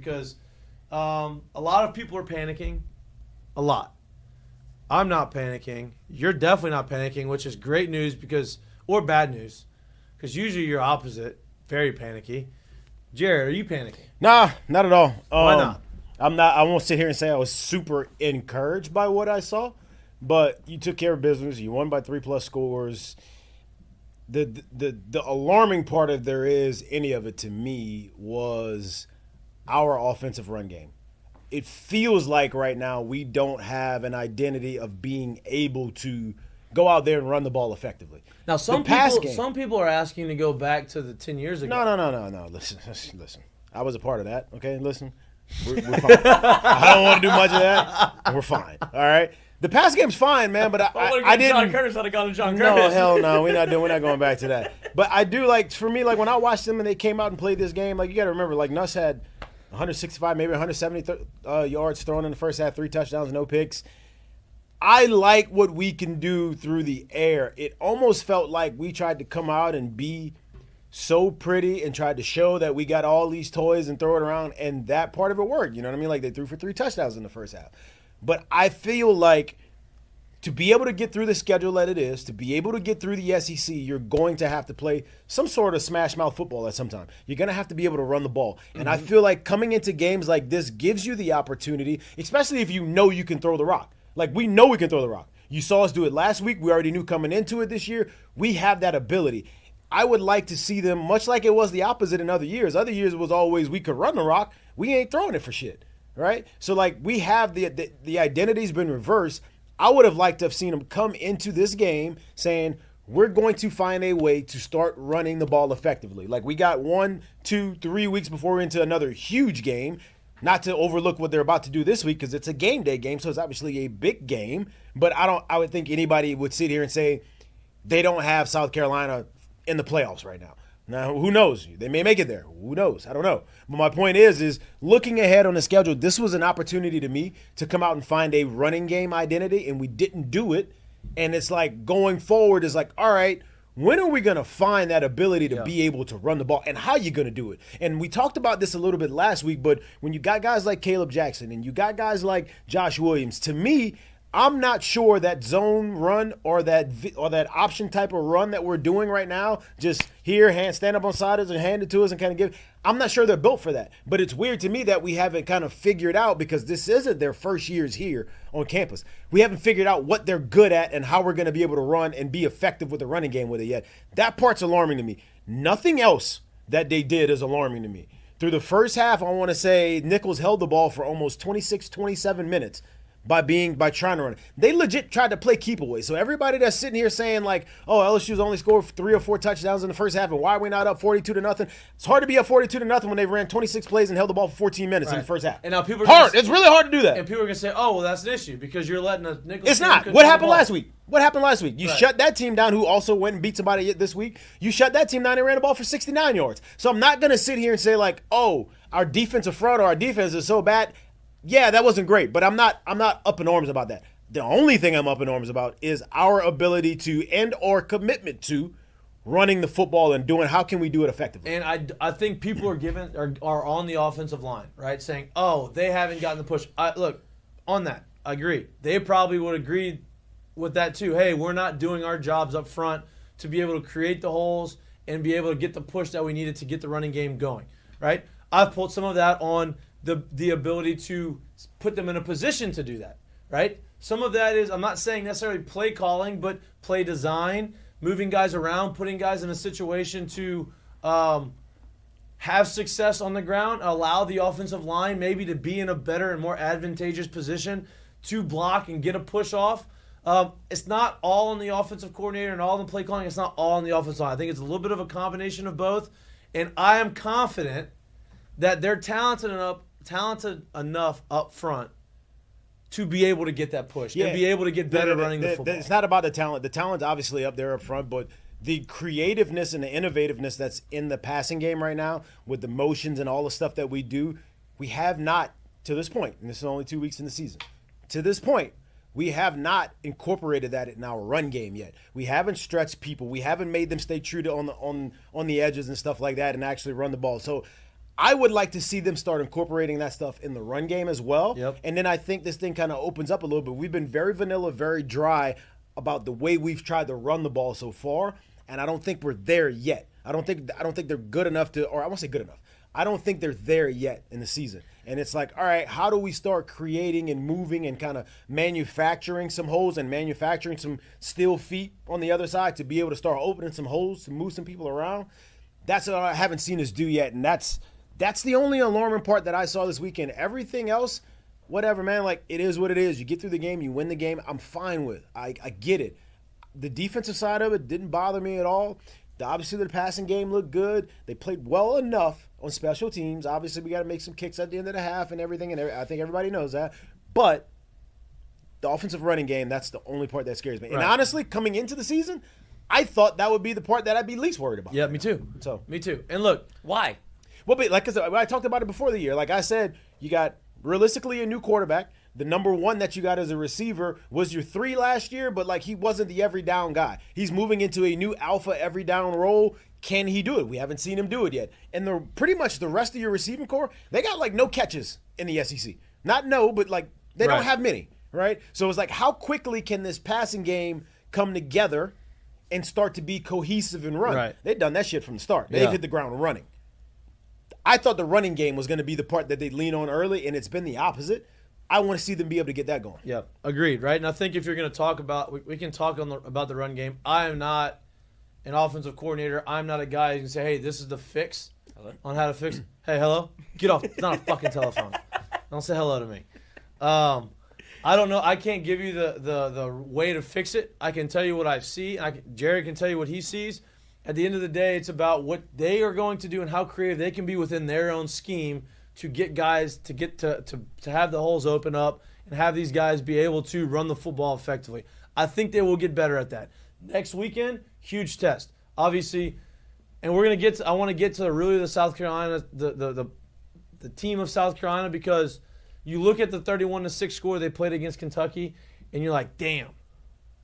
because a lot of people are panicking. A lot. I'm not panicking. You're definitely not panicking, which is great news or bad news, because usually you're opposite, very panicky. Jared, are you panicking? Nah, not at all. Why not? I'm not. I won't sit here and say I was super encouraged by what I saw, but you took care of business. You won by 3+ scores. The alarming part of any of it to me was our offensive run game. It feels like right now we don't have an identity of being able to go out there and run the ball effectively. Now, some people are asking to go back to the 10 years ago. No. Listen. I was a part of that. Okay, listen. We're fine. I don't want to do much of that. We're fine. All right. The pass game's fine, man, but I didn't. John Curtis, I'd have gone to John Curtis. No, hell no. We're not going back to that. But I do for me, when I watched them and they came out and played this game, you got to remember, Nuss had 165, maybe 170 yards thrown in the first half, 3 touchdowns, no picks. I like what we can do through the air. It almost felt like we tried to come out and be so pretty and tried to show that we got all these toys and throw it around, and that part of it worked. You know what I mean? They threw for 3 touchdowns in the first half. But I feel like to be able to get through the schedule that it is, to be able to get through the SEC, you're going to have to play some sort of smash-mouth football at some time. You're going to have to be able to run the ball. And I feel like coming into games like this gives you the opportunity, especially if you know you can throw the rock. We know we can throw the rock. You saw us do it last week. We already knew coming into it this year. We have that ability. I would like to see them, much like it was the opposite in other years. Other years it was always we could run the rock. We ain't throwing it for shit, right? So, we have the identity's been reversed. I would have liked to have seen them come into this game saying, we're going to find a way to start running the ball effectively. We got 1, 2, 3 weeks before we're into another huge game. Not to overlook what they're about to do this week because it's a game day game, so it's obviously a big game. But I would think anybody would sit here and say they don't have South Carolina in the playoffs right now. Now, who knows? They may make it there. Who knows? I don't know. But my point is looking ahead on the schedule, this was an opportunity to me to come out and find a running game identity, and we didn't do it. And it's going forward is all right, when are we going to find that ability to be able to run the ball, and how you going to do it? And we talked about this a little bit last week, but when you got guys like Caleb Jackson and you got guys like Josh Williams, to me, I'm not sure that zone run or that option type of run that we're doing right now, just stand up on sides and hand it to us and kind of give. I'm not sure they're built for that. But it's weird to me that we haven't kind of figured out, because this isn't their first years here on campus. We haven't figured out what they're good at and how we're going to be able to run and be effective with the running game with it yet. That part's alarming to me. Nothing else that they did is alarming to me. Through the first half, I want to say Nicholls held the ball for almost 26, 27 minutes. By trying to run it. They legit tried to play keep away. So everybody that's sitting here saying LSU's only scored 3 or 4 touchdowns in the first half, and why are we not up 42-0? It's hard to be up 42-0 when they ran 26 plays and held the ball for 14 minutes in the first half. And now people it's really hard to do that. And people are gonna say, "Oh, well, that's an issue because you're letting a Nicholls." It's not. What happened last week? You shut that team down, who also went and beat somebody this week. You shut that team down and ran the ball for 69 yards. So I'm not gonna sit here and say "Oh, our defensive front or our defense is so bad." Yeah, that wasn't great, but I'm not up in arms about that. The only thing I'm up in arms about is our ability to or commitment to running the football and doing how can we do it effectively. And I think people are on the offensive line, right, saying, "Oh, they haven't gotten the push." Look, on that, I agree. They probably would agree with that too. Hey, we're not doing our jobs up front to be able to create the holes and be able to get the push that we needed to get the running game going, right? I've pulled some of that on the ability to put them in a position to do that, right? Some of that is, I'm not saying necessarily play calling, but play design, moving guys around, putting guys in a situation to have success on the ground, allow the offensive line maybe to be in a better and more advantageous position to block and get a push off. It's not all on the offensive coordinator and all on the play calling. It's not all on the offensive line. I think it's a little bit of a combination of both, and I am confident that they're talented enough up front to be able to get that push and be able to get better running the football. It's not about the talent. The talent's obviously up there up front, but the creativeness and the innovativeness that's in the passing game right now with the motions and all the stuff that we do, we have not, to this point, and this is only 2 weeks in the season, to this point, we have not incorporated that in our run game yet. We haven't stretched people. We haven't made them stay true to on the edges and stuff like that and actually run the ball. So I would like to see them start incorporating that stuff in the run game as well. Yep. And then I think this thing kind of opens up a little bit. We've been very vanilla, very dry about the way we've tried to run the ball so far, and I don't think we're there yet. I don't think they're good enough to, or I won't say good enough. I don't think they're there yet in the season. And it's like, all right, how do we start creating and moving and kind of manufacturing some holes and manufacturing some steel feet on the other side to be able to start opening some holes to move some people around? That's what I haven't seen us do yet, and that's the only alarming part that I saw this weekend. Everything else, whatever, man, like, it is what it is. You get through the game, you win the game, I'm fine with. I get it. The defensive side of it didn't bother me at all. Obviously, the passing game looked good. They played well enough on special teams. Obviously, we got to make some kicks at the end of the half and everything, and I think everybody knows that. But the offensive running game, that's the only part that scares me. And honestly, coming into the season, I thought that would be the part that I'd be least worried about. Yeah, me too. So me too. And look, why? Well, but like I talked about it before the year. Like I said, you got realistically a new quarterback. The number one that you got as a receiver was your 3 last year, but like he wasn't the every down guy. He's moving into a new alpha every down role. Can he do it? We haven't seen him do it yet. And pretty much the rest of your receiving core, they got like no catches in the SEC. Not no, but like they don't have many, right? So it's like, how quickly can this passing game come together and start to be cohesive and run? Right. They've done that shit from the start. They've hit the ground running. I thought the running game was going to be the part that they'd lean on early, and it's been the opposite. I want to see them be able to get that going. Yeah, agreed, right? And I think if you're going to talk about, we can talk about the run game. I am not an offensive coordinator. I'm not a guy who can say, hey, this is the fix on how to fix. Hey, hello? Get off. It's not a fucking telephone. Don't say hello to me. I don't know. I can't give you the way to fix it. I can tell you what I see. Jared can tell you what he sees. At the end of the day, it's about what they are going to do and how creative they can be within their own scheme to get guys to have the holes open up and have these guys be able to run the football effectively. I think they will get better at that. Next weekend, huge test, obviously, and we're gonna get to. I want to get to really the South Carolina, the team of South Carolina, because you look at the 31-6 score they played against Kentucky, and you're like, damn,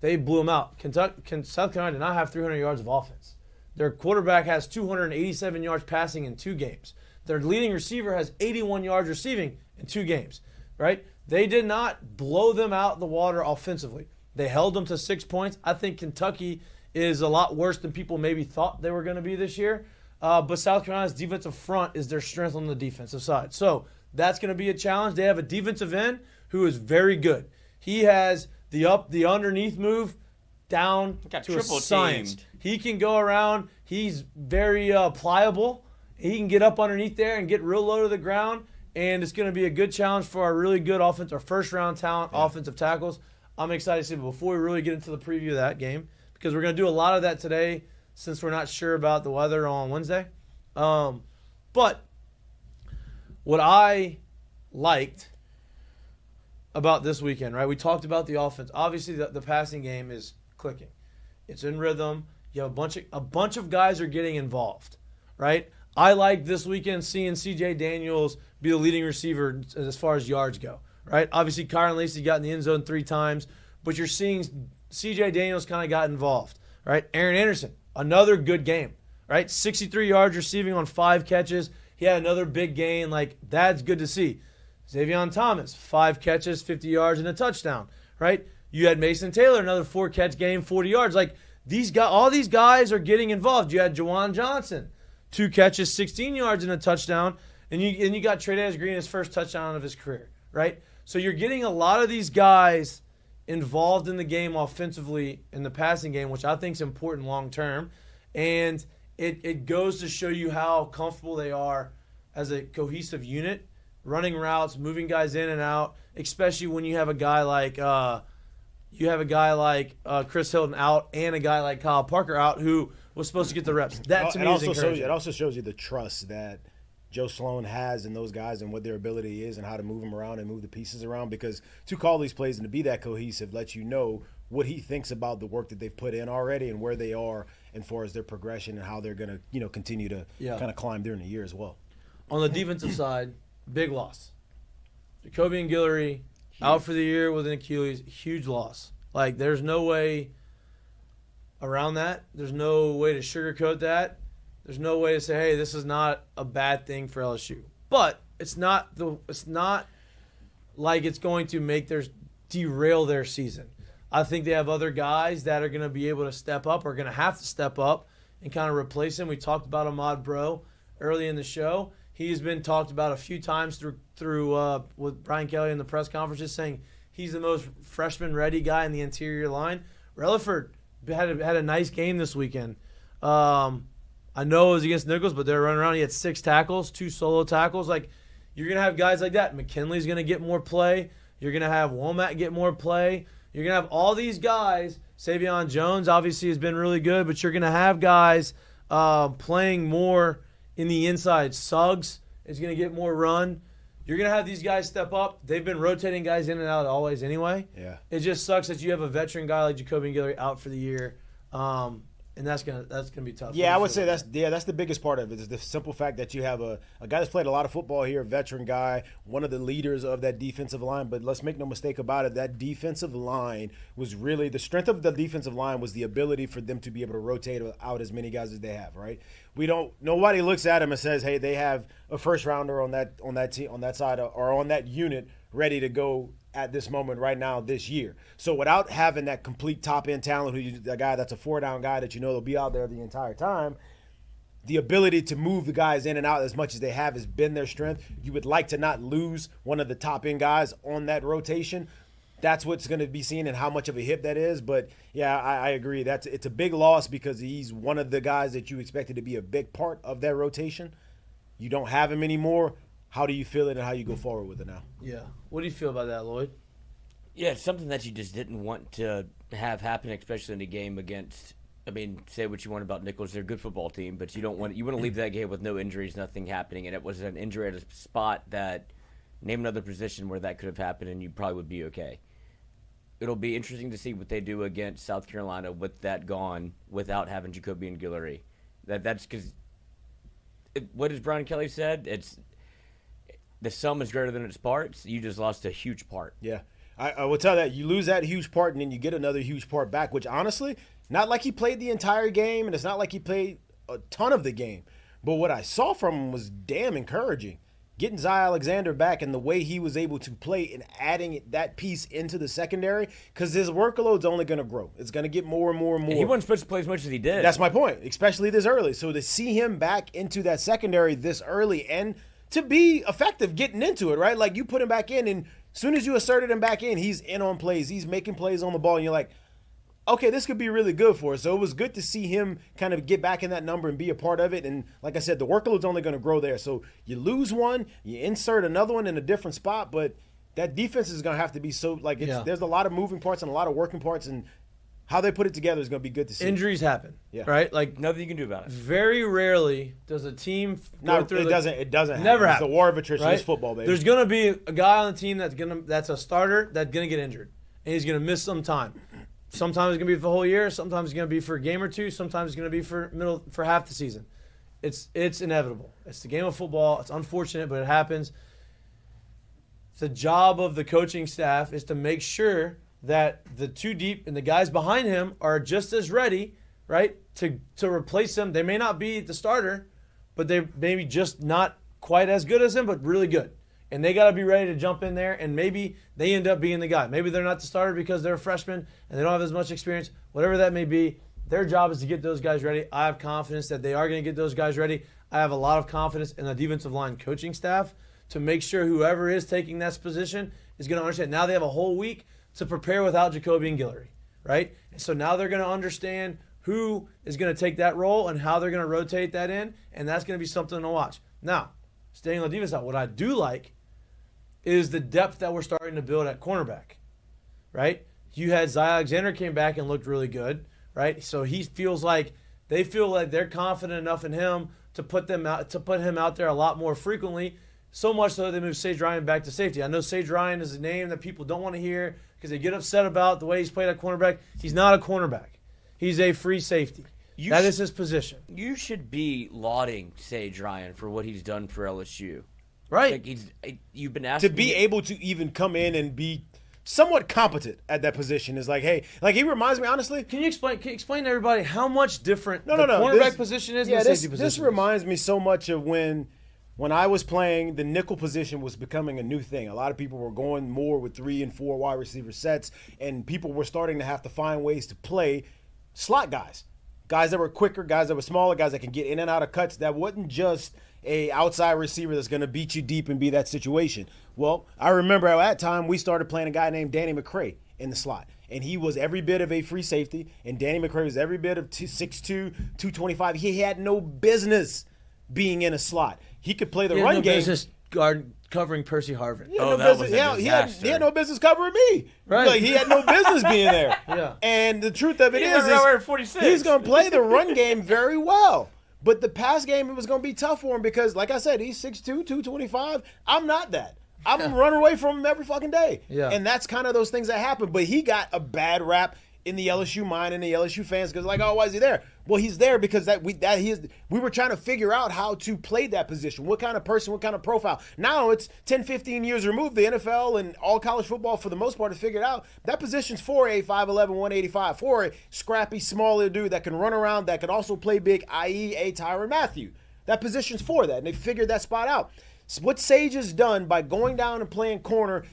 they blew them out. South Carolina did not have 300 yards of offense. Their quarterback has 287 yards passing in 2 games. Their leading receiver has 81 yards receiving in 2 games, right? They did not blow them out the water offensively. They held them to 6 points. I think Kentucky is a lot worse than people maybe thought they were going to be this year. But South Carolina's defensive front is their strength on the defensive side. So that's going to be a challenge. They have a defensive end who is very good. He has the underneath move down to a science. He can go around. He's very pliable. He can get up underneath there and get real low to the ground, and it's going to be a good challenge for our really good our first-round talent, offensive tackles. I'm excited to see. But before we really get into the preview of that game, because we're going to do a lot of that today since we're not sure about the weather on Wednesday. But what I liked about this weekend, right, we talked about the offense. Obviously, the passing game is clicking. It's in rhythm. You have a bunch of guys are getting involved, right? I like this weekend seeing C.J. Daniels be the leading receiver as far as yards go, right? Obviously, Kyron Lacey got in the end zone 3 times, but you're seeing C.J. Daniels kind of got involved, right? Aaron Anderson, another good game, right? 63 yards receiving on 5 catches. He had another big gain. Like, that's good to see. Xavion Thomas, 5 catches, 50 yards, and a touchdown, right? You had Mason Taylor, another 4-catch game, 40 yards. Like, all these guys are getting involved. You had Juwan Johnson, 2 catches, 16 yards, and a touchdown. And you got Tre'Davious Green, his first touchdown of his career, right? So you're getting a lot of these guys involved in the game offensively in the passing game, which I think is important long term. And it goes to show you how comfortable they are as a cohesive unit, running routes, moving guys in and out, especially when you have a guy like Chris Hilton out and a guy like Kyle Parker out who was supposed to get the reps. That to me is encouraging. It also shows you the trust that Joe Sloan has in those guys and what their ability is and how to move them around and move the pieces around, because to call these plays and to be that cohesive lets you know what he thinks about the work that they've put in already and where they are as far as their progression and how they're going to continue to kind of climb during the year as well. On the defensive side, big loss. Jacoby and Guillory out for the year with an Achilles, huge loss. Like, there's no way around that. There's no way to sugarcoat that. There's no way to say, hey, this is not a bad thing for LSU. But it's not like it's going to derail their season. I think they have other guys that are going to be able to step up, or going to have to step up and kind of replace him. We talked about Ahmad Bro early in the show. He's been talked about a few times through with Brian Kelly in the press conferences, saying he's the most freshman-ready guy in the interior line. Relaford had a nice game this weekend. I know it was against Nicholls, but they were running around. He had 6 tackles, 2 solo tackles. Like, you're going to have guys like that. McKinley's going to get more play. You're going to have Womack get more play. You're going to have all these guys. Savion Jones obviously has been really good, but you're going to have guys playing more in the inside. Suggs is going to get more run. You're going to have these guys step up. They've been rotating guys in and out always anyway. Yeah. It just sucks that you have a veteran guy like Jacoby Guillory out for the year. And that's gonna be tough. Yeah, I would say that's the biggest part of it, is the simple fact that you have a guy that's played a lot of football here, a veteran guy, one of the leaders of that defensive line. But let's make no mistake about it, that defensive line was really the strength of the defensive line was the ability for them to be able to rotate out as many guys as they have. Right? Nobody looks at them and says, hey, they have a first rounder on that team, on that side, or on that unit ready to go at this moment right now this year. So without having that complete top-end talent, the guy that's a 4-down guy that will be out there the entire time, the ability to move the guys in and out as much as they have has been their strength. You would like to not lose one of the top-end guys on that rotation. That's what's going to be seen and how much of a hit that is. But, yeah, I agree. It's a big loss because he's one of the guys that you expected to be a big part of that rotation. You don't have him anymore. How do you feel it and how you go forward with it now? Yeah. What do you feel about that, Lloyd? Yeah, it's something that you just didn't want to have happen, especially in a game against, say what you want about Nicholls. They're a good football team, but you want to leave that game with no injuries, nothing happening. And it was an injury at a spot that, name another position where that could have happened and you probably would be okay. It'll be interesting to see what they do against South Carolina with that gone, without having Jacoby and Guillory. That's because, what has Brian Kelly said? It's the sum is greater than its parts. You just lost a huge part. Yeah. I will tell that you lose that huge part and then you get another huge part back, which honestly, not like he played the entire game and it's not like he played a ton of the game. But what I saw from him was damn encouraging. Getting Zy Alexander back and the way he was able to play and adding that piece into the secondary, because his workload's only going to grow. It's going to get more and more and more. And he wasn't supposed to play as much as he did. That's my point, especially this early. So to see him back into that secondary this early and to be effective getting into it, right? Like, you put him back in, and as soon as you asserted him back in, he's in on plays. He's making plays on the ball, and you're like, okay, this could be really good for us. So it was good to see him kind of get back in that number and be a part of it. And like I said, the workload's only going to grow there. So you lose one, you insert another one in a different spot, but that defense is going to have to be there's a lot of moving parts and a lot of working parts, and how they put it together is going to be good to see. Injuries happen, right? Like, nothing you can do about it. Very rarely does a team go through. It doesn't never happen. It's a war of attrition. Right? It's football, baby. There's going to be a guy on the team that's a starter that's going to get injured, and he's going to miss some time. Sometimes it's going to be for the whole year. Sometimes it's going to be for a game or two. Sometimes it's going to be for half the season. It's inevitable. It's the game of football. It's unfortunate, but it happens. The job of the coaching staff is to make sure that the two deep and the guys behind him are just as ready, right, to replace him. They may not be the starter, but they maybe just not quite as good as him, but really good. And they got to be ready to jump in there, and maybe they end up being the guy. Maybe they're not the starter because they're a freshman and they don't have as much experience. Whatever that may be, their job is to get those guys ready. I have confidence that they are going to get those guys ready. I have a lot of confidence in the defensive line coaching staff to make sure whoever is taking that position is going to understand. Now they have a whole week to prepare without Jacoby and Guillory, right? And so now they're going to understand who is going to take that role and how they're going to rotate that in, and that's going to be something to watch. Now, staying on the defense side, what I do like is the depth that we're starting to build at cornerback, right? You had Zy Alexander came back and looked really good, right? So they feel like they're confident enough in him to put him out there a lot more frequently, so much so they moved Sage Ryan back to safety. I know Sage Ryan is a name that people don't want to hear because they get upset about the way he's played at cornerback. He's not a cornerback. He's a free safety. That is his position. You should be lauding Sage Ryan for what he's done for LSU. Right. Like you've been asked to be able to even come in and be somewhat competent at that position. Is like, hey, like he reminds me honestly. Can you explain to everybody how much different the No. cornerback position is than the safety position? This reminds me so much of when I was playing, the nickel position was becoming a new thing. A lot of people were going more with 3 and 4 wide receiver sets, and people were starting to have to find ways to play slot guys. Guys that were quicker, guys that were smaller, guys that can get in and out of cuts. That wasn't just a outside receiver that's going to beat you deep and be that situation. Well, I remember at that time we started playing a guy named Danny McCray in the slot. And he was every bit of a free safety, and Danny McCray was every bit of 6'2", 225. He had no business being in a slot. He could play the run game. Business guard covering Percy Harvin. He had no business covering me. Right. Like, he had no business being there. Yeah. And the truth of it He is was wearing 46. he's going to play the run game very well. But the pass game, it was going to be tough for him because, like I said, he's 6'2", 225. I'm not that. I'm going to run away from him every fucking day. Yeah. And that's kind of those things that happen. But he got a bad rap in the LSU mind and the LSU fans because, like, oh, why is he there? Well, he's there because we were trying to figure out how to play that position. What kind of person, what kind of profile. Now it's 10, 15 years removed. The NFL and all college football, for the most part, has figured out that position's for a 5'11", 185, for a scrappy, smaller dude that can run around, that can also play big, i.e. a Tyrann Mathieu. That position's for that, and they figured that spot out. So what Sage has done by going down and playing corner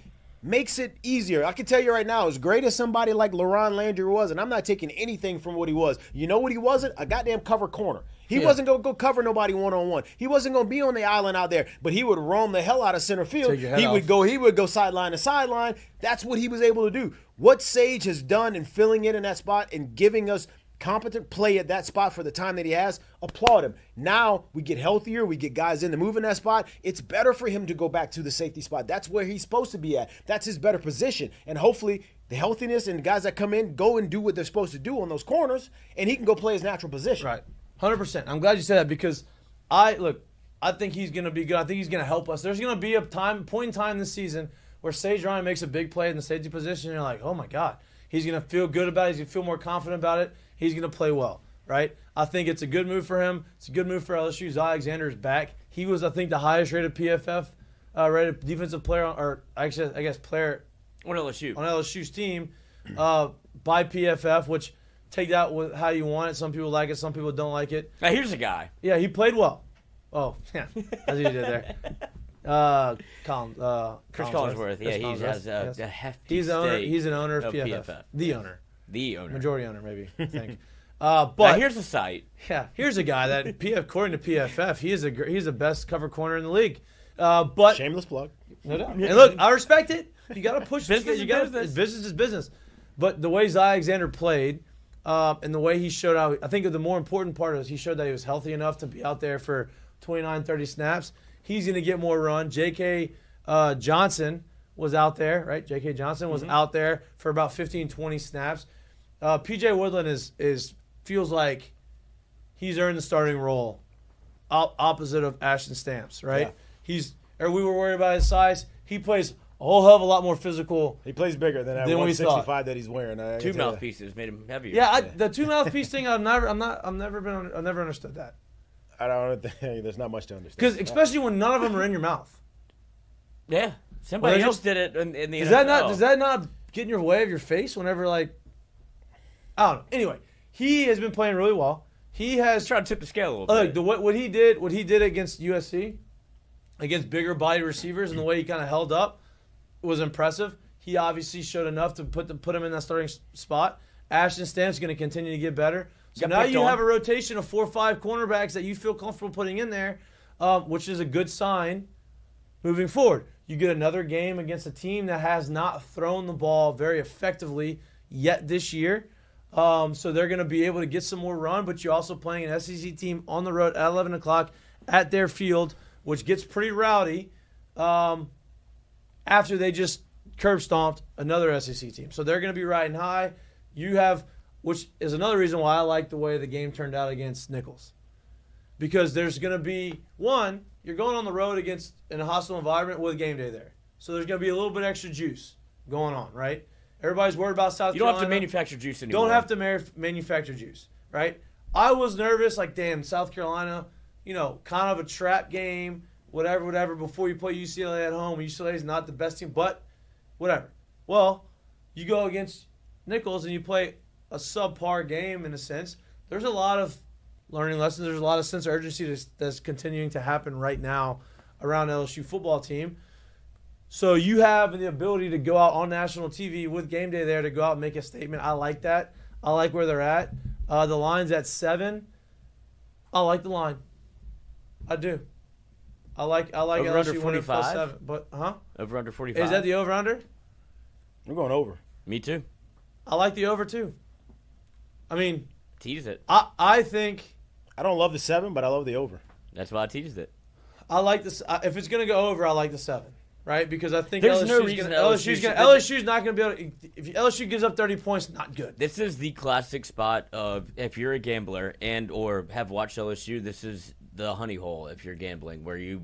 makes it easier. I can tell you right now, as great as somebody like LaRon Landry was, and I'm not taking anything from what he was. You know what he wasn't? A goddamn cover corner. He wasn't going to go cover nobody one-on-one. He wasn't going to be on the island out there, but he would roam the hell out of center field. He would go sideline to sideline. That's what he was able to do. What Sage has done in filling in that spot and giving us competent play at that spot for the time that he has, applaud him. Now we get healthier, we get guys in to move in that spot. It's better for him to go back to the safety spot. That's where he's supposed to be at. That's his better position. And hopefully the healthiness and the guys that come in go and do what they're supposed to do on those corners, and he can go play his natural position. Right. 100%. I'm glad you said that because I think he's going to be good. I think he's going to help us. There's going to be a point in time this season where Sage Ryan makes a big play in the safety position, and you're like, oh my God. He's going to feel good about it. He's going to feel more confident about it. He's going to play well, right? I think it's a good move for him. It's a good move for LSU. Alexander is back. He was, I think, the highest rated PFF rated defensive player, player on LSU. On LSU's team by PFF, which take that with how you want it. Some people like it. Some people don't like it. Now, here's a guy. Yeah, he played well. Oh, yeah. That's what you did there. Chris Collinsworth. Yeah, he has a hefty He's an owner of PFF. The owner. Majority owner, maybe, I think. But now here's the site. Yeah, here's a guy that, according to PFF, he's the best cover corner in the league. But shameless plug. No doubt. And look, I respect it. You got to push business. Business is business. But the way Alexander played, and the way he showed out, I think the more important part is he showed that he was healthy enough to be out there for 29, 30 snaps. He's going to get more run. J.K. Johnson was out there, right? J.K. Johnson was out there for about 15, 20 snaps. P.J. Woodland feels like he's earned the starting role opposite of Ashton Stamps, right? Yeah. We were worried about his size. He plays a whole hell of a lot more physical. He plays bigger than that 165 that he's wearing. Two mouthpieces made him heavier. Yeah, the two mouthpiece thing, I've never understood that. I don't think there's not much to understand. Because especially when none of them are in your mouth. Yeah, somebody else did it in the NFL. Does that not get in your way of your face whenever I don't know. Anyway, he has been playing really well. He has tried to tip the scale a little bit. What he did against USC, against bigger body receivers, and the way he kind of held up was impressive. He obviously showed enough to put him in that starting spot. Ashton Stamp's going to continue to get better. So now you have a rotation of 4 or 5 cornerbacks that you feel comfortable putting in there, which is a good sign moving forward. You get another game against a team that has not thrown the ball very effectively yet this year. So they're going to be able to get some more run, but you're also playing an SEC team on the road at 11 o'clock at their field, which gets pretty rowdy after they just curb stomped another SEC team. So they're going to be riding high. Which is another reason why I like the way the game turned out against Nicholls. Because there's going to be, one, you're going on the road in a hostile environment with game day there. So there's going to be a little bit extra juice going on, right? Everybody's worried about South Carolina. You don't have to manufacture juice anymore. Don't have to manufacture juice, right? I was nervous, damn, South Carolina, kind of a trap game, whatever, before you play UCLA at home. UCLA is not the best team, but whatever. Well, you go against Nicholls and you play a subpar game in a sense. There's a lot of learning lessons. There's a lot of sense of urgency that's continuing to happen right now around LSU football team. So you have the ability to go out on national TV with game day there to go out and make a statement. I like that. I like where they're at. The line's at 7. I like the line. I do. I like Over LSU under winning 45? plus 7. But Over under 45. is that the over under? I'm going over. Me too. I like the over too. I mean, Tease it. I think I don't love the 7, but I love the over. That's why I teased it. I like this. If it's gonna go over, I like the 7. Right? Because I think There's no LSU's reason gonna, LSU's not going to be able to. If LSU gives up 30 points, not good. This is the classic spot of if you're a gambler and or have watched LSU, this is the honey hole if you're gambling where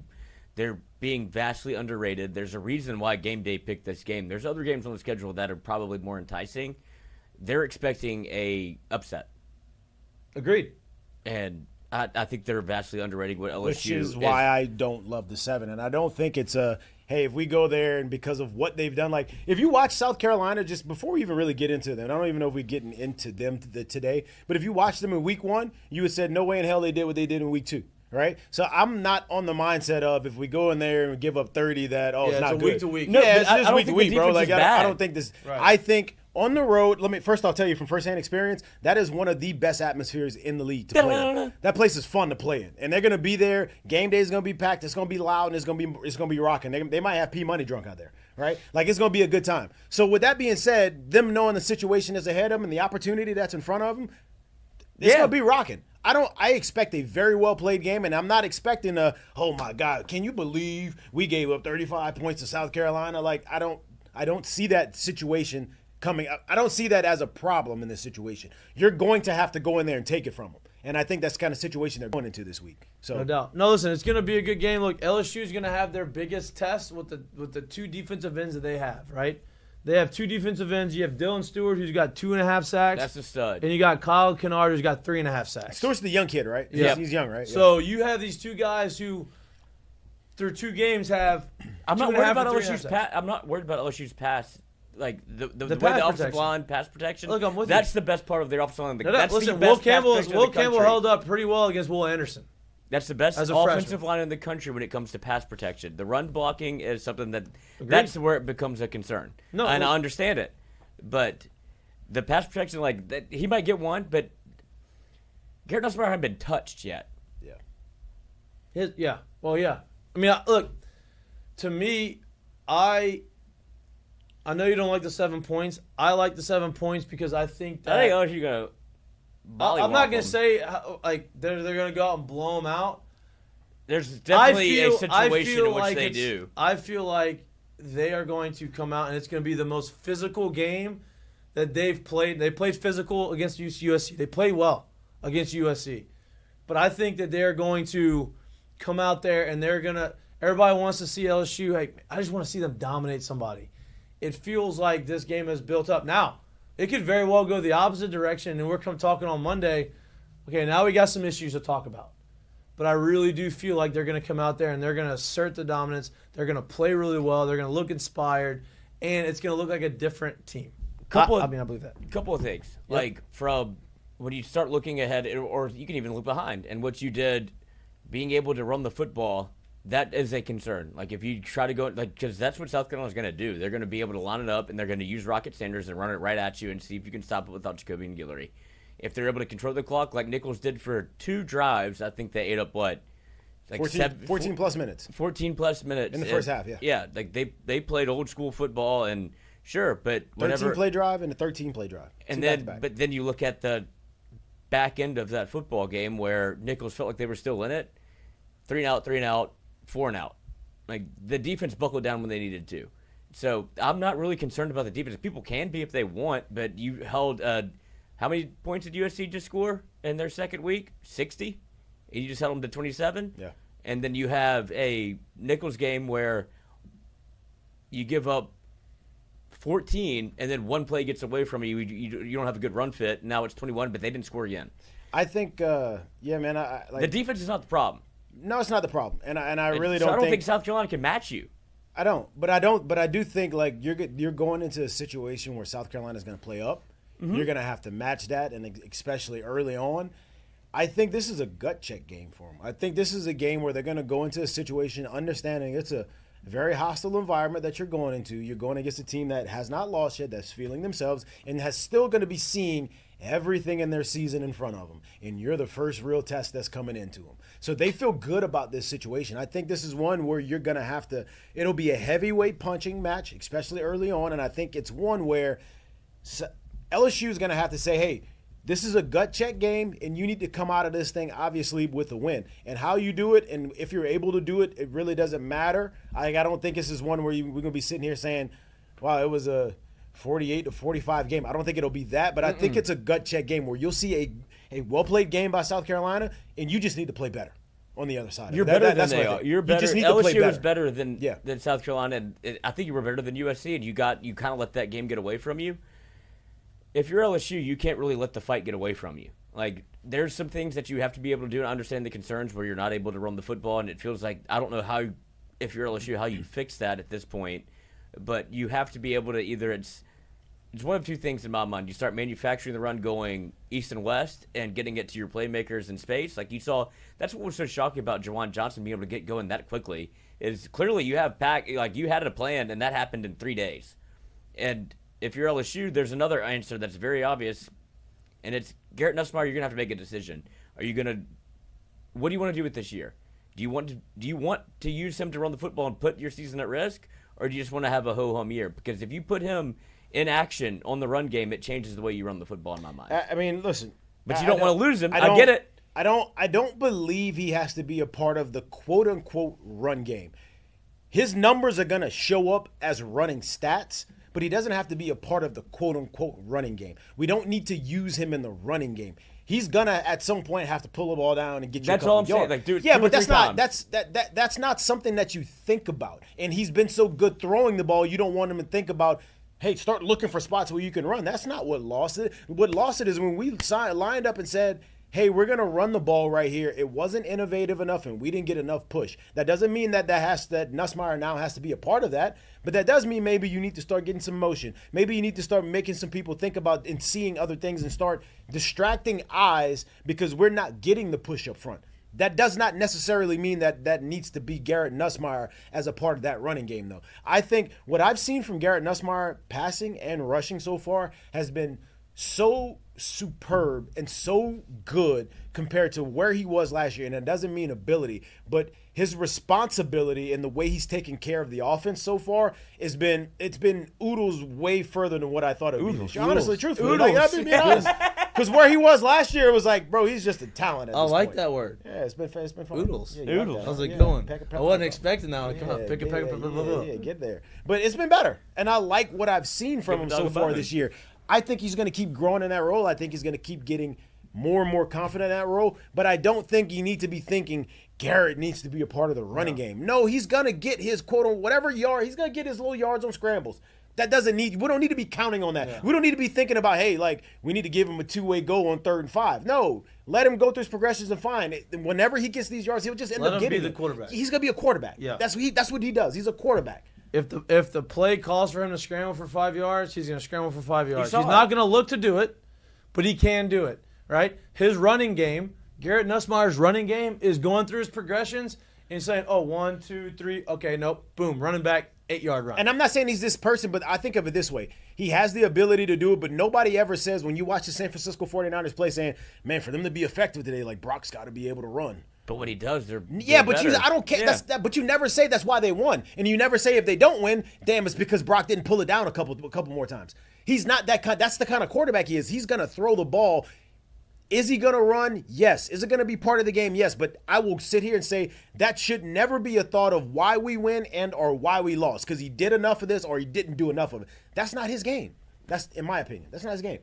they're being vastly underrated. There's a reason why game day picked this game. There's other games on the schedule that are probably more enticing. They're expecting a upset. Agreed. And I think they're vastly underrating what LSU Which is why I don't love the 7. And I don't think it's a, hey, if we go there and because of what they've done, like if you watch South Carolina, just before we even really get into them, I don't even know if we're getting into them today, but if you watched them in week 1, you would have said no way in hell they did what they did in week 2. Right? So I'm not on the mindset of if we go in there and give up 30 that, it's not it's a good. week to week. No, Yeah, it's I just don't week to think week, the bro. defense Like is I bad. don't think this. Right. I think on the road, I'll tell you from firsthand experience, that is one of the best atmospheres in the league to play in. That place is fun to play in. And they're gonna be there. Game day is gonna be packed, it's gonna be loud, and it's gonna be rocking. They might have P Money drunk out there, right? Like it's gonna be a good time. So with that being said, them knowing the situation is ahead of them and the opportunity that's in front of them, it's gonna be rocking. I expect a very well played game, and I'm not expecting oh my God, can you believe we gave up 35 points to South Carolina? Like I don't see that situation coming. I don't see that as a problem in this situation. You're going to have to go in there and take it from them. And I think that's the kind of situation they're going into this week. So No doubt. No, listen, it's going to be a good game. Look, LSU is going to have their biggest test with the 2 defensive ends that they have, right? They have 2 defensive ends. You have Dylan Stewart, who's got 2.5 sacks. That's a stud. And you got Kyle Kennard, who's got 3.5 sacks. Stewart's the young kid, right? Yeah. He's young, right? So you have these 2 guys who, through 2 games, have. I'm not 2.5 worried about and 3.5 LSU's sacks. pass. I'm not worried about LSU's pass. Like the way pass the offensive protection. line pass protection. Look, I'm with that's you. the best part of their offensive line. No, That's listen, the best Will Campbell pass protection in the country. held up pretty well against Will Anderson. That's the best as a offensive freshman. line in the country when it comes to pass protection. The run blocking is something that's where it becomes a concern. No, and look- I understand it, but the pass protection, like that, he might get one, but Garrett Nussmeier hasn't been touched yet. Yeah. Well, yeah. I mean, look, to me, I know you don't like the 7 points. I like the 7 points because I think that. I think LSU gonna. I'm not going them. to say like they're going to go out and blow them out. There's definitely a situation I in feel which like they do. I feel like they are going to come out and it's going to be the most physical game that they've played. They played physical against USC. They played well against USC. But I think that they're going to come out there and they're going to – everybody wants to see LSU. Like, I just want to see them dominate somebody. It feels like this game is built up. Now, it could very well go the opposite direction, and we're talking on Monday. Okay, now we got some issues to talk about. But I really do feel like they're going to come out there and they're going to assert the dominance. They're going to play really well. They're going to look inspired, and it's going to look like a different team. I believe that. Couple of things. Yep. Like from when you start looking ahead, or you can even look behind, and what you did, being able to run the football, that is a concern. Like if you try to go, like because that's what South Carolina's going to do. They're going to be able to line it up, and they're going to use Rocket Sanders and run it right at you and see if you can stop it without Jacoby and Guillory. If they're able to control the clock like Nicholls did for 2 drives, I think they ate up what? Like 14 plus minutes. 14 plus minutes. In the first half, yeah. Yeah, like they played old school football and sure, but 13 play drive and a 13 play drive. and 2 then back-to-back. but then you look at the back end of that football game where Nicholls felt like they were still in it. 3 and out, 4 and out. Like the defense buckled down when they needed to. So I'm not really concerned about the defense. People can be if they want, but you held how many points did USC just score in their second week? 60? And you just held them to 27? Yeah. And then you have a Nicholls game where you give up 14, and then one play gets away from you. You don't have a good run fit. Now it's 21, but they didn't score again. I think, yeah, man. The defense is not the problem. No, it's not the problem, and I really So don't I don't think think South Carolina can match you. I don't. But I do think like you're going into a situation where South Carolina's going to play up. Mm-hmm. You're going to have to match that, and especially early on. I think this is a gut check game for them. I think this is a game where they're going to go into a situation understanding it's a very hostile environment that you're going into. You're going against a team that has not lost yet, that's feeling themselves, and has still going to be seeing everything in their season in front of them. And you're the first real test that's coming into them. So they feel good about this situation. I think this is one where you're going to have to – it'll be a heavyweight punching match, especially early on, and I think it's one where LSU is going to have to say, hey, this is a gut check game, and you need to come out of this thing, obviously, with a win. And how you do it, and if you're able to do it, it really doesn't matter. I don't think this is one where we're going to be sitting here saying, wow, it was a 48-45 game. I don't think it'll be that, but I think it's a gut check game where you'll see a well-played game by South Carolina, and you just need to play better on the other side. You're better than they are. You're better. You just need to play LSU better. is better than South Carolina. And I think you were better than USC, and you kind of let that game get away from you. If you're LSU, you can't really let the fight get away from you. Like, there's some things that you have to be able to do and understand the concerns where you're not able to run the football, and it feels like, I don't know how, if you're LSU, how you fix that at this point, but you have to be able to either, it's one of two things in my mind. You start manufacturing the run going east and west and getting it to your playmakers in space. Like you saw, that's what was so shocking about Jawan Johnson being able to get going that quickly, is clearly you have you had a plan, and that happened in 3 days. And if you're LSU, there's another answer that's very obvious, and it's Garrett Nussmeier. You're gonna have to make a decision. What do you want to do with this year? Do you want to use him to run the football and put your season at risk, or do you just want to have a ho-hum year? Because if you put him in action on the run game, it changes the way you run the football in my mind. I mean, listen, but you don't want to lose him. I get it. I don't believe he has to be a part of the quote unquote run game. His numbers are gonna show up as running stats, but he doesn't have to be a part of the quote-unquote running game. We don't need to use him in the running game. He's gonna at some point have to pull the ball down and get you. That's all I'm saying. Like, dude, yeah, but that's not something that you think about. And he's been so good throwing the ball, you don't want him to think about, hey, start looking for spots where you can run. That's not what lost it. What lost it is when we lined up and said, hey, we're going to run the ball right here. It wasn't innovative enough, and we didn't get enough push. That doesn't mean that Nussmeier now has to be a part of that, but that does mean maybe you need to start getting some motion. Maybe you need to start making some people think about and seeing other things and start distracting eyes because we're not getting the push up front. That does not necessarily mean that needs to be Garrett Nussmeier as a part of that running game, though. I think what I've seen from Garrett Nussmeier passing and rushing so far has been so superb and so good compared to where he was last year. And it doesn't mean ability, but his responsibility and the way he's taken care of the offense so far it's been oodles way further than what I thought it would be. Honestly, truthfully. Because where he was last year, it was like, bro, he's just a talent at this like point. that word. Yeah, it's been fun. Oodles. Yeah, oodles. How's it going? I wasn't expecting that one to come up. Yeah, get there. But it's been better. And I like what I've seen from him so far this year. I think he's going to keep growing in that role. I think he's going to keep getting more and more confident in that role. But I don't think you need to be thinking Garrett needs to be a part of the running game. No, he's going to get his quote on whatever yard. He's going to get his little yards on scrambles. We don't need to be counting on that. Yeah. We don't need to be thinking about, hey, like, we need to give him a two-way goal on 3rd and 5. No, let him go through his progressions and find it. Whenever he gets these yards, he'll just end up getting the quarterback. He's going to be a quarterback. Yeah. That's what he does. He's a quarterback. If the play calls for him to scramble for 5 yards, he's going to scramble for 5 yards. He's not going to look to do it, but he can do it, right? His running game, Garrett Nussmeier's running game, is going through his progressions and saying, 1, 2, 3, okay, nope, boom, running back, 8-yard run. And I'm not saying he's this person, but I think of it this way. He has the ability to do it, but nobody ever says when you watch the San Francisco 49ers play saying, man, for them to be effective today, like, Brock's got to be able to run. But when he does, they're but better. I don't care. Yeah. But you never say that's why they won, and you never say if they don't win, damn, it's because Brock didn't pull it down a couple more times. He's not that kind. That's the kind of quarterback he is. He's gonna throw the ball. Is he gonna run? Yes. Is it gonna be part of the game? Yes. But I will sit here and say that should never be a thought of why we win and or why we lost because he did enough of this or he didn't do enough of it. That's not his game. That's in my opinion. That's not his game.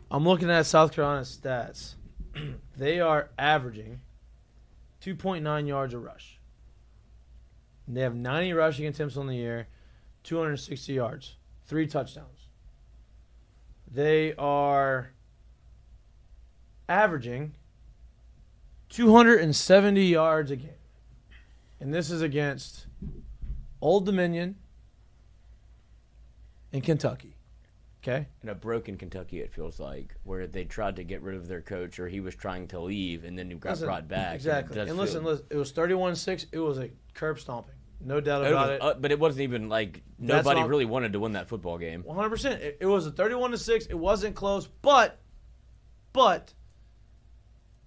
I'm looking at South Carolina's stats. They are averaging 2.9 yards a rush. They have 90 rushing attempts on the year, 260 yards, 3 touchdowns. They are averaging 270 yards a game. And this is against Old Dominion, and Kentucky. Okay? In a broken Kentucky, it feels like, where they tried to get rid of their coach, or he was trying to leave, and then he got brought back. Exactly. And listen, it was 31-6. It was a curb stomping. No doubt about it. But it wasn't even like nobody really wanted to win that football game. 100%. It was a 31-6. It wasn't close, but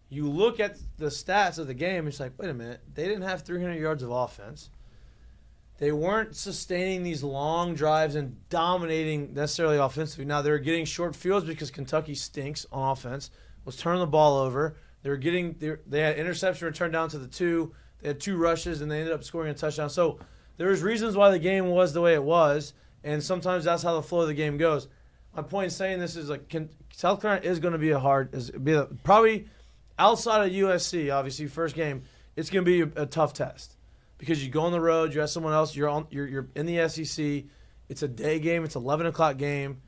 you look at the stats of the game, it's like, wait a minute. They didn't have 300 yards of offense. They weren't sustaining these long drives and dominating necessarily offensively. Now, they were getting short fields because Kentucky stinks on offense, was turning the ball over. They had interception return down to the 2. They had 2 rushes, and they ended up scoring a touchdown. So there was reasons why the game was the way it was, and sometimes that's how the flow of the game goes. My point in saying this is like South Carolina is going to be probably outside of USC, obviously, first game, it's going to be a tough test. Because you go on the road, you have someone else, you're in the SEC. It's a day game. It's an 11 o'clock game.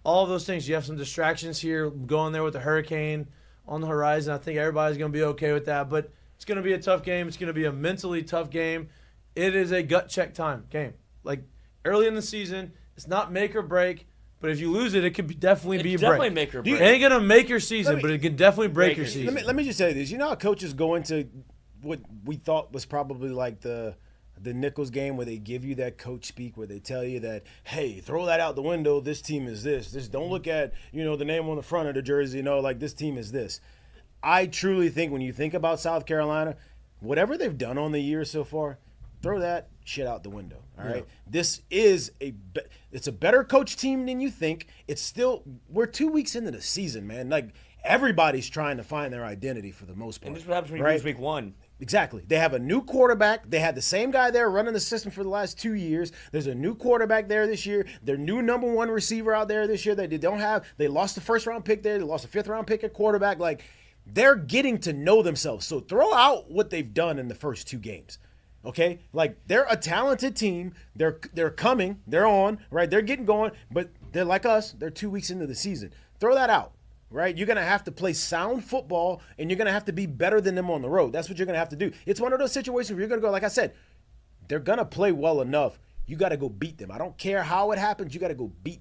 All of those things. You have some distractions here going there with the hurricane on the horizon. I think everybody's going to be okay with that. But it's going to be a tough game. It's going to be a mentally tough game. It is a gut check time game. Like early in the season, it's not make or break. But if you lose it, it could definitely be a break. Definitely make or break. It ain't going to make your season, but it could definitely break your season. Let me just say this. You know how coaches go into what we thought was probably like the Nicholls game where they give you that coach speak where they tell you that, hey, throw that out the window. This team is this. Don't look at, the name on the front of the jersey, like this team is this. I truly think when you think about South Carolina, whatever they've done on the year so far, throw that shit out the window. All right. This is it's a better coach team than you think. We're 2 weeks into the season, man. Like everybody's trying to find their identity for the most part. And this is what happens when you lose week 1. Exactly. They have a new quarterback. They had the same guy there running the system for the last 2 years. There's a new quarterback there this year. Their new number 1 receiver out there this year that they don't have. They lost the first-round pick there. They lost a fifth-round pick at quarterback. Like, they're getting to know themselves. So throw out what they've done in the first 2 games. Okay? Like, they're a talented team. They're coming. They're on, right? They're getting going. But they're like us. They're 2 weeks into the season. Throw that out. Right? You're going to have to play sound football, and you're going to have to be better than them on the road. That's what you're going to have to do. It's one of those situations where you're going to go, like I said, they're going to play well enough. You got to go beat them. I don't care how it happens. You got to go beat them.